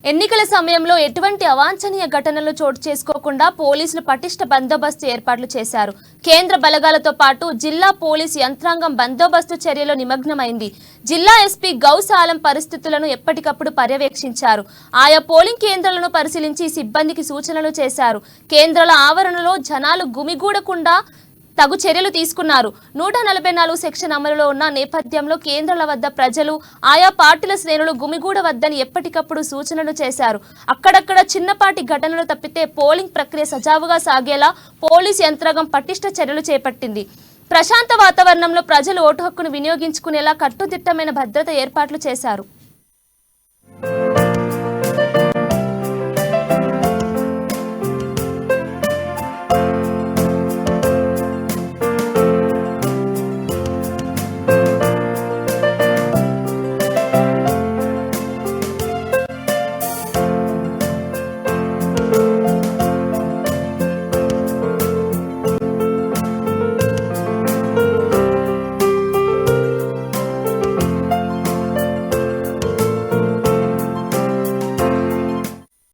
ఎన్నికల సమయంలో ఎటువంటి అవాంఛనీయ ఘటనలు చోటు చేసుకోకుండా పోలీసులు పటిష్ట బందోబస్తు ఏర్పాట్లు చేశారు. కేంద్ర బలగాలతో పాటు జిల్లా పోలీస్ యంత్రాంగం బందోబస్తు చర్యలో నిమగ్నమైంది. జిల్లా ఎస్పీ గౌస్ ఆలం పరిస్థితులను ఎప్పటికప్పుడు పర్యవేక్షించారు. ఆయా పోలింగ్ కేంద్రాలను పరిశీలించి సిబ్బందికి సూచనలు చేశారు. కేంద్రాల ఆవరణలో జనాలు గుమిగూడకుండా తగు చర్యలు తీసుకున్నారు. 144 సెక్షన్ అమలులో ఉన్న నేపథ్యంలో కేంద్రాల వద్ద ప్రజలు ఆయా పార్టీల శ్రేణులు గుమిగూడవద్దని ఎప్పటికప్పుడు సూచనలు చేశారు. అక్కడక్కడ చిన్నపాటి ఘటనలు తప్పితే పోలింగ్ ప్రక్రియ సజావుగా సాగేలా పోలీస్ యంత్రాంగం పటిష్ట చర్యలు చేపట్టింది. ప్రశాంత వాతావరణంలో ప్రజలు ఓటు హక్కును వినియోగించుకునేలా కట్టుదిట్టమైన భద్రత ఏర్పాట్లు చేశారు.